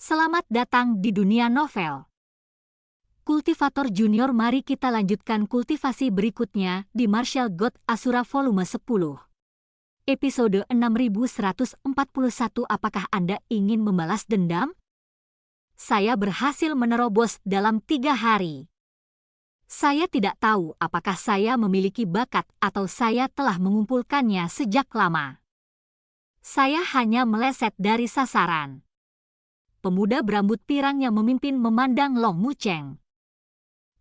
Selamat datang di dunia novel. Kultivator Junior, mari kita lanjutkan kultivasi berikutnya di Martial God Asura volume 10. Episode 6141. Apakah Anda ingin membalas dendam? Saya berhasil menerobos dalam 3 hari. Saya tidak tahu apakah saya memiliki bakat atau saya telah mengumpulkannya sejak lama. Saya hanya meleset dari sasaran. Pemuda berambut pirang yang memimpin memandang Long Mucheng.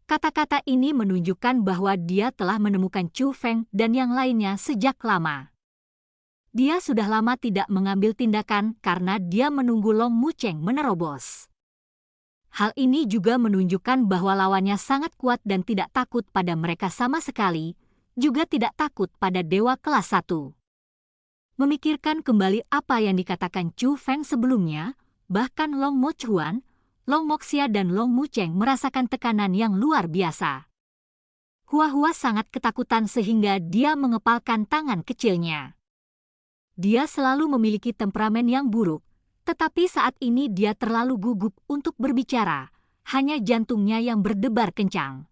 Kata-kata ini menunjukkan bahwa dia telah menemukan Chu Feng dan yang lainnya sejak lama. Dia sudah lama tidak mengambil tindakan karena dia menunggu Long Mucheng menerobos. Hal ini juga menunjukkan bahwa lawannya sangat kuat dan tidak takut pada mereka sama sekali, juga tidak takut pada dewa kelas 1. Memikirkan kembali apa yang dikatakan Chu Feng sebelumnya, bahkan Long Mochuan, Long Moxia dan Long Mucheng merasakan tekanan yang luar biasa. Hua sangat ketakutan sehingga dia mengepalkan tangan kecilnya. Dia selalu memiliki temperamen yang buruk, tetapi saat ini dia terlalu gugup untuk berbicara, hanya jantungnya yang berdebar kencang.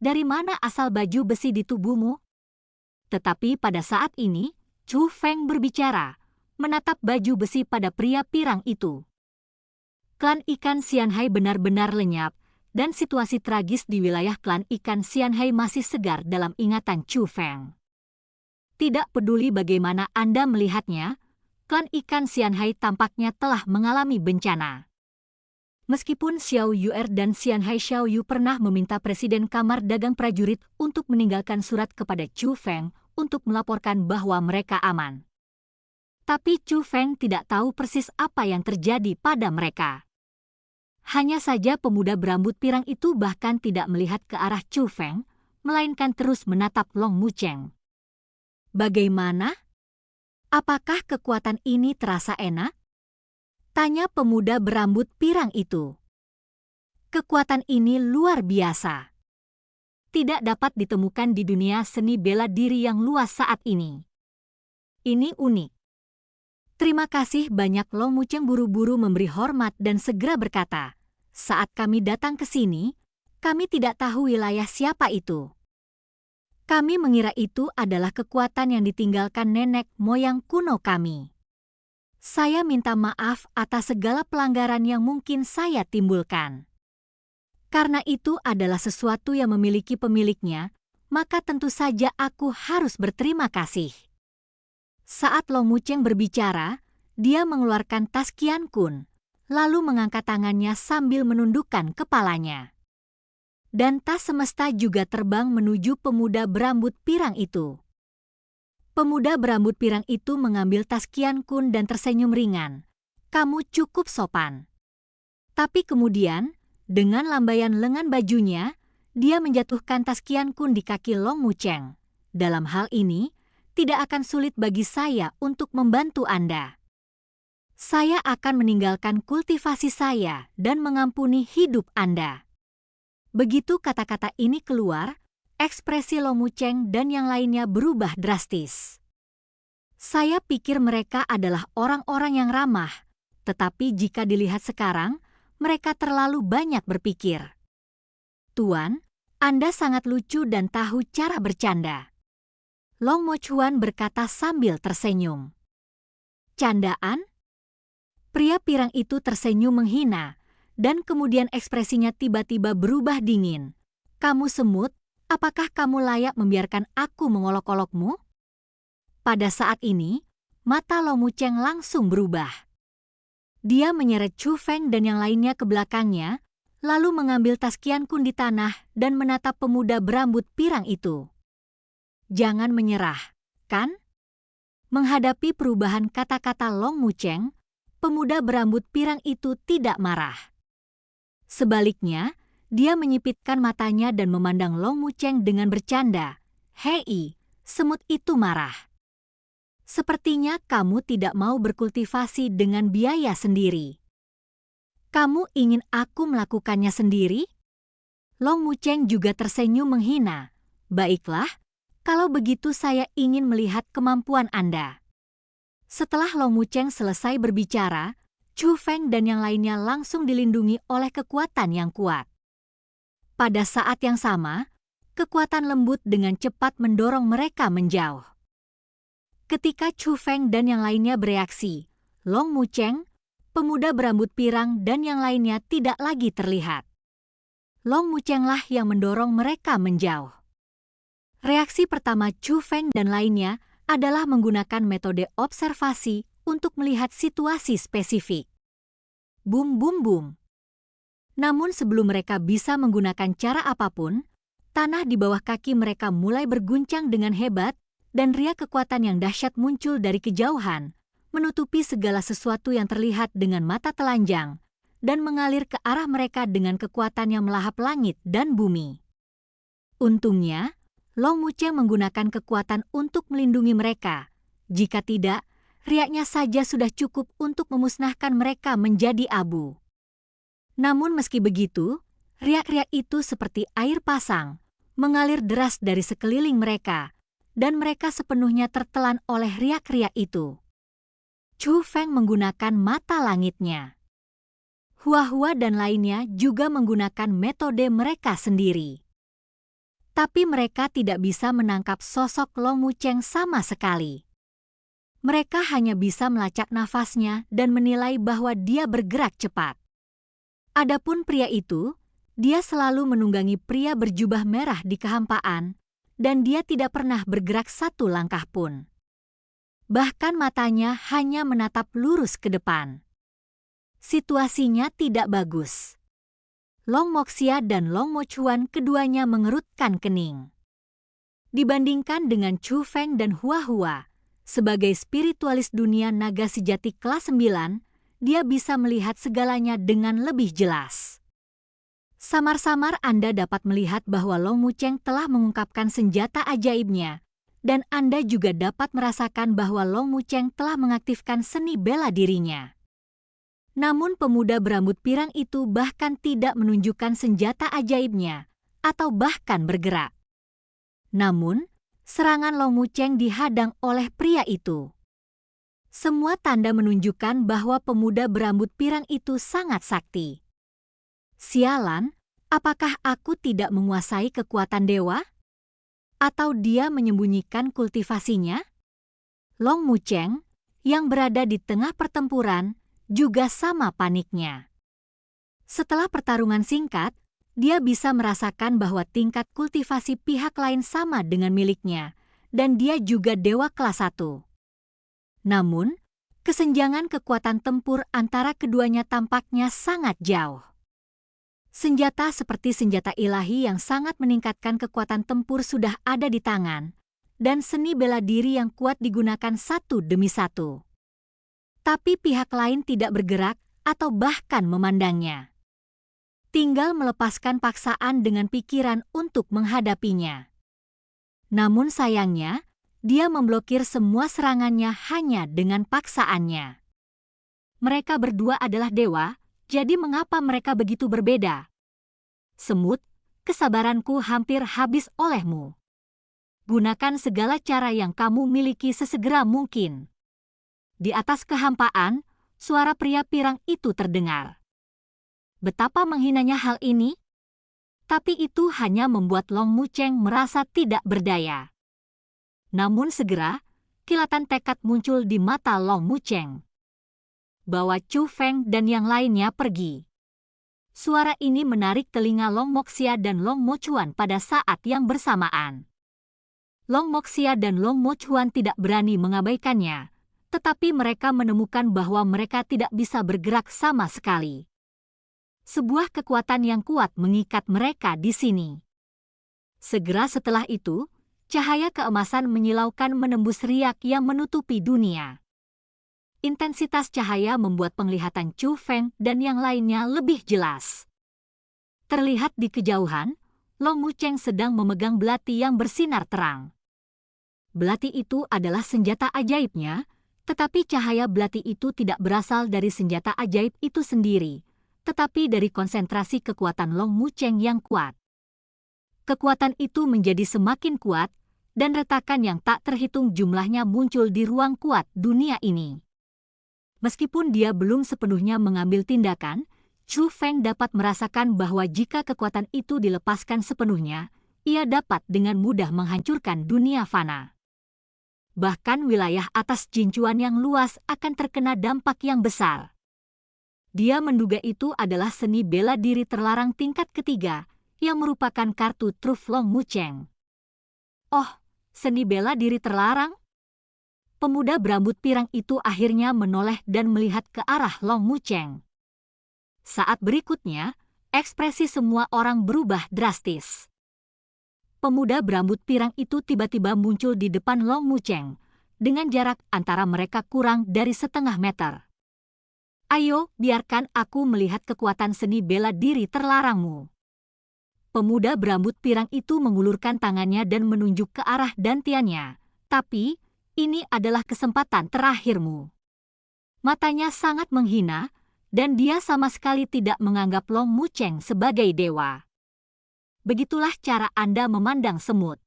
Dari mana asal baju besi di tubuhmu? Tetapi pada saat ini, Chu Feng berbicara, menatap baju besi pada pria pirang itu. Klan ikan Xianhai benar-benar lenyap, dan situasi tragis di wilayah klan ikan Xianhai masih segar dalam ingatan Chu Feng. Tidak peduli bagaimana Anda melihatnya, klan ikan Xianhai tampaknya telah mengalami bencana. Meskipun Xiao Yuer dan Xianhai Xiaoyu pernah meminta Presiden Kamar Dagang Prajurit untuk meninggalkan surat kepada Chu Feng untuk melaporkan bahwa mereka aman. Tapi Chu Feng tidak tahu persis apa yang terjadi pada mereka. Hanya saja pemuda berambut pirang itu bahkan tidak melihat ke arah Chu Feng, melainkan terus menatap Long Mucheng. Bagaimana? Apakah kekuatan ini terasa enak? Tanya pemuda berambut pirang itu. Kekuatan ini luar biasa. Tidak dapat ditemukan di dunia seni bela diri yang luas saat ini. Ini unik. Terima kasih banyak. Long Mucheng buru-buru memberi hormat dan segera berkata, saat kami datang ke sini, kami tidak tahu wilayah siapa itu. Kami mengira itu adalah kekuatan yang ditinggalkan nenek moyang kuno kami. Saya minta maaf atas segala pelanggaran yang mungkin saya timbulkan. Karena itu adalah sesuatu yang memiliki pemiliknya, maka tentu saja aku harus berterima kasih. Saat Long Mucheng berbicara, dia mengeluarkan tas Qian Kun, lalu mengangkat tangannya sambil menundukkan kepalanya. Dan tas semesta juga terbang menuju pemuda berambut pirang itu. Pemuda berambut pirang itu mengambil tas Qian Kun dan tersenyum ringan. Kamu cukup sopan. Tapi kemudian, dengan lambaian lengan bajunya, dia menjatuhkan tas Qian Kun di kaki Long Mucheng. Dalam hal ini, tidak akan sulit bagi saya untuk membantu Anda. Saya akan meninggalkan kultivasi saya dan mengampuni hidup Anda. Begitu kata-kata ini keluar, ekspresi Long Mucheng dan yang lainnya berubah drastis. Saya pikir mereka adalah orang-orang yang ramah, tetapi jika dilihat sekarang, mereka terlalu banyak berpikir. Tuan, Anda sangat lucu dan tahu cara bercanda. Long Mochuan berkata sambil tersenyum. Candaan? Pria pirang itu tersenyum menghina, dan kemudian ekspresinya tiba-tiba berubah dingin. Kamu semut, apakah kamu layak membiarkan aku mengolok-olokmu? Pada saat ini, mata Long Mucheng langsung berubah. Dia menyeret Chu Feng dan yang lainnya ke belakangnya, lalu mengambil tas Qian Kun di tanah dan menatap pemuda berambut pirang itu. Jangan menyerah, kan? Menghadapi perubahan kata-kata Long Mucheng, pemuda berambut pirang itu tidak marah. Sebaliknya, dia menyipitkan matanya dan memandang Long Mucheng dengan bercanda. Hei, semut itu marah. Sepertinya kamu tidak mau berkultivasi dengan biaya sendiri. Kamu ingin aku melakukannya sendiri? Long Mucheng juga tersenyum menghina. Baiklah. Kalau begitu saya ingin melihat kemampuan Anda. Setelah Long Mucheng selesai berbicara, Chu Feng dan yang lainnya langsung dilindungi oleh kekuatan yang kuat. Pada saat yang sama, kekuatan lembut dengan cepat mendorong mereka menjauh. Ketika Chu Feng dan yang lainnya bereaksi, Long Mucheng, pemuda berambut pirang dan yang lainnya tidak lagi terlihat. Long Muchenglah yang mendorong mereka menjauh. Reaksi pertama Chu Feng dan lainnya adalah menggunakan metode observasi untuk melihat situasi spesifik. Bum bum bum. Namun sebelum mereka bisa menggunakan cara apapun, tanah di bawah kaki mereka mulai berguncang dengan hebat dan riak kekuatan yang dahsyat muncul dari kejauhan, menutupi segala sesuatu yang terlihat dengan mata telanjang, dan mengalir ke arah mereka dengan kekuatan yang melahap langit dan bumi. Untungnya, Long Mucheng menggunakan kekuatan untuk melindungi mereka. Jika tidak, riaknya saja sudah cukup untuk memusnahkan mereka menjadi abu. Namun meski begitu, riak-riak itu seperti air pasang, mengalir deras dari sekeliling mereka, dan mereka sepenuhnya tertelan oleh riak-riak itu. Chu Feng menggunakan mata langitnya. Hua-Hua dan lainnya juga menggunakan metode mereka sendiri. Tapi mereka tidak bisa menangkap sosok Long Mucheng sama sekali. Mereka hanya bisa melacak nafasnya dan menilai bahwa dia bergerak cepat. Adapun pria itu, dia selalu menunggangi pria berjubah merah di kehampaan, dan dia tidak pernah bergerak satu langkah pun. Bahkan matanya hanya menatap lurus ke depan. Situasinya tidak bagus. Long Moxia dan Long Mochuan keduanya mengerutkan kening. Dibandingkan dengan Chu Feng dan Hua-Hua, sebagai spiritualis dunia naga sejati kelas 9, dia bisa melihat segalanya dengan lebih jelas. Samar-samar Anda dapat melihat bahwa Long Mucheng telah mengungkapkan senjata ajaibnya, dan Anda juga dapat merasakan bahwa Long Mucheng telah mengaktifkan seni bela dirinya. Namun pemuda berambut pirang itu bahkan tidak menunjukkan senjata ajaibnya, atau bahkan bergerak. Namun, serangan Long Mucheng dihadang oleh pria itu. Semua tanda menunjukkan bahwa pemuda berambut pirang itu sangat sakti. Sialan, apakah aku tidak menguasai kekuatan dewa? Atau dia menyembunyikan kultivasinya? Long Mucheng, yang berada di tengah pertempuran, juga sama paniknya. Setelah pertarungan singkat, dia bisa merasakan bahwa tingkat kultivasi pihak lain sama dengan miliknya, dan dia juga dewa kelas 1. Namun, kesenjangan kekuatan tempur antara keduanya tampaknya sangat jauh. Senjata seperti senjata ilahi yang sangat meningkatkan kekuatan tempur sudah ada di tangan, dan seni bela diri yang kuat digunakan satu demi satu. Tapi pihak lain tidak bergerak atau bahkan memandangnya. Tinggal melepaskan paksaan dengan pikiran untuk menghadapinya. Namun sayangnya, dia memblokir semua serangannya hanya dengan paksaannya. Mereka berdua adalah dewa, jadi mengapa mereka begitu berbeda? Semut, kesabaranku hampir habis olehmu. Gunakan segala cara yang kamu miliki sesegera mungkin. Di atas kehampaan, suara pria pirang itu terdengar. Betapa menghinanya hal ini? Tapi itu hanya membuat Long Mucheng merasa tidak berdaya. Namun segera, kilatan tekad muncul di mata Long Mucheng. Bawa Chu Feng dan yang lainnya pergi. Suara ini menarik telinga Long Moxia dan Long Mochuan pada saat yang bersamaan. Long Moxia dan Long Mochuan tidak berani mengabaikannya, tetapi mereka menemukan bahwa mereka tidak bisa bergerak sama sekali. Sebuah kekuatan yang kuat mengikat mereka di sini. Segera setelah itu, cahaya keemasan menyilaukan menembus riak yang menutupi dunia. Intensitas cahaya membuat penglihatan Chu Feng dan yang lainnya lebih jelas. Terlihat di kejauhan, Long Mucheng sedang memegang belati yang bersinar terang. Belati itu adalah senjata ajaibnya, tetapi cahaya belati itu tidak berasal dari senjata ajaib itu sendiri, tetapi dari konsentrasi kekuatan Long Mucheng yang kuat. Kekuatan itu menjadi semakin kuat, dan retakan yang tak terhitung jumlahnya muncul di ruang kuat dunia ini. Meskipun dia belum sepenuhnya mengambil tindakan, Chu Feng dapat merasakan bahwa jika kekuatan itu dilepaskan sepenuhnya, ia dapat dengan mudah menghancurkan dunia fana. Bahkan wilayah atas Jinchuan yang luas akan terkena dampak yang besar. Dia menduga itu adalah seni bela diri terlarang tingkat ketiga, yang merupakan kartu truf Long Mucheng. Oh, seni bela diri terlarang? Pemuda berambut pirang itu akhirnya menoleh dan melihat ke arah Long Mucheng. Saat berikutnya, ekspresi semua orang berubah drastis. Pemuda berambut pirang itu tiba-tiba muncul di depan Long Mucheng, dengan jarak antara mereka kurang dari setengah meter. Ayo, biarkan aku melihat kekuatan seni bela diri terlarangmu. Pemuda berambut pirang itu mengulurkan tangannya dan menunjuk ke arah dantiannya. Tapi, ini adalah kesempatan terakhirmu. Matanya sangat menghina, dan dia sama sekali tidak menganggap Long Mucheng sebagai dewa. Begitulah cara Anda memandang semut.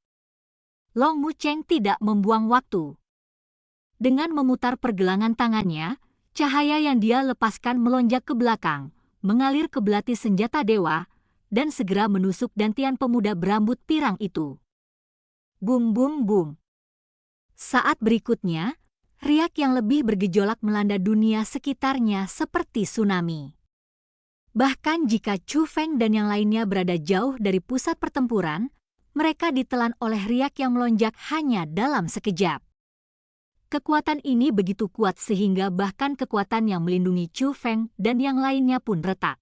Long Mucheng tidak membuang waktu. Dengan memutar pergelangan tangannya, cahaya yang dia lepaskan melonjak ke belakang, mengalir ke belati senjata dewa, dan segera menusuk dantian pemuda berambut pirang itu. Bum bum bum. Saat berikutnya, riak yang lebih bergejolak melanda dunia sekitarnya seperti tsunami. Bahkan jika Chu Feng dan yang lainnya berada jauh dari pusat pertempuran, mereka ditelan oleh riak yang melonjak hanya dalam sekejap. Kekuatan ini begitu kuat sehingga bahkan kekuatan yang melindungi Chu Feng dan yang lainnya pun retak.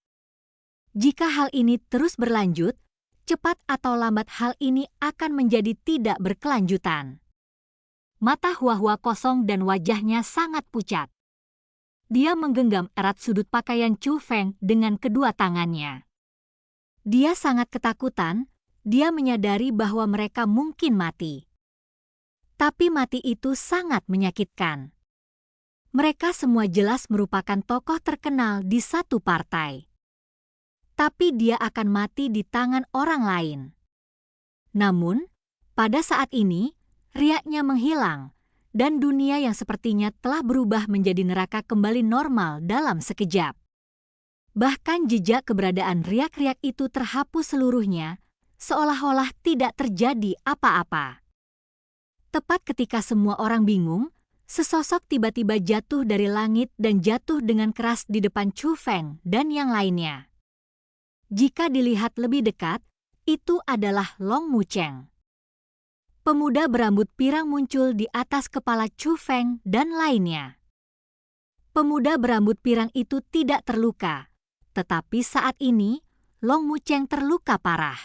Jika hal ini terus berlanjut, cepat atau lambat hal ini akan menjadi tidak berkelanjutan. Mata Hua-Hua kosong dan wajahnya sangat pucat. Dia menggenggam erat sudut pakaian Chu Feng dengan kedua tangannya. Dia sangat ketakutan, dia menyadari bahwa mereka mungkin mati. Tapi mati itu sangat menyakitkan. Mereka semua jelas merupakan tokoh terkenal di satu partai. Tapi dia akan mati di tangan orang lain. Namun, pada saat ini, riaknya menghilang, dan dunia yang sepertinya telah berubah menjadi neraka kembali normal dalam sekejap. Bahkan jejak keberadaan riak-riak itu terhapus seluruhnya, seolah-olah tidak terjadi apa-apa. Tepat ketika semua orang bingung, sesosok tiba-tiba jatuh dari langit dan jatuh dengan keras di depan Chu Feng dan yang lainnya. Jika dilihat lebih dekat, itu adalah Long Mucheng. Pemuda berambut pirang muncul di atas kepala Chu Feng dan lainnya. Pemuda berambut pirang itu tidak terluka, tetapi saat ini Long Mucheng terluka parah.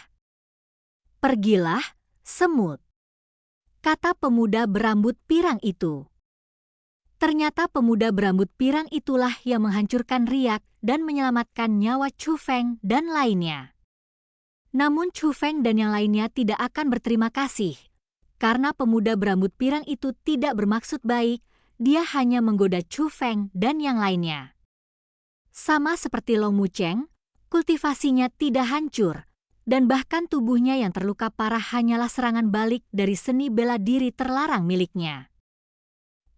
Pergilah, semut, kata pemuda berambut pirang itu. Ternyata pemuda berambut pirang itulah yang menghancurkan riak dan menyelamatkan nyawa Chu Feng dan lainnya. Namun Chu Feng dan yang lainnya tidak akan berterima kasih. Karena pemuda berambut pirang itu tidak bermaksud baik, dia hanya menggoda Chu Feng dan yang lainnya. Sama seperti Long Mucheng, kultivasinya tidak hancur, dan bahkan tubuhnya yang terluka parah hanyalah serangan balik dari seni bela diri terlarang miliknya.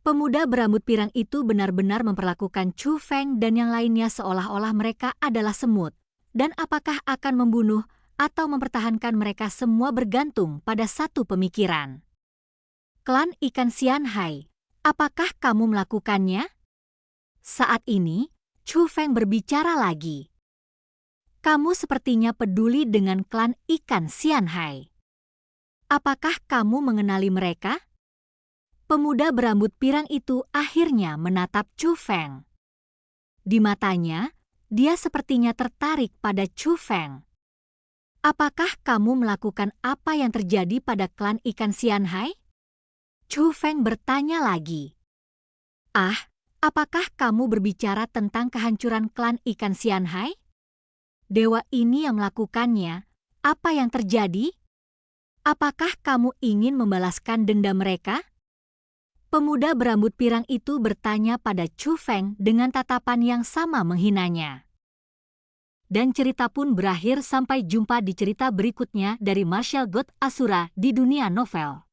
Pemuda berambut pirang itu benar-benar memperlakukan Chu Feng dan yang lainnya seolah-olah mereka adalah semut, dan apakah akan membunuh atau mempertahankan mereka semua bergantung pada satu pemikiran. Klan Ikan Xianhai, apakah kamu melakukannya? Saat ini, Chu Feng berbicara lagi. Kamu sepertinya peduli dengan klan Ikan Xianhai. Apakah kamu mengenali mereka? Pemuda berambut pirang itu akhirnya menatap Chu Feng. Di matanya, dia sepertinya tertarik pada Chu Feng. Apakah kamu melakukan apa yang terjadi pada klan Ikan Xianhai? Chu Feng bertanya lagi. Ah, apakah kamu berbicara tentang kehancuran klan Ikan Xianhai? Dewa ini yang melakukannya. Apa yang terjadi? Apakah kamu ingin membalaskan dendam mereka? Pemuda berambut pirang itu bertanya pada Chu Feng dengan tatapan yang sama menghinanya. Dan cerita pun berakhir. Sampai jumpa di cerita berikutnya dari Martial God Asura di dunia novel.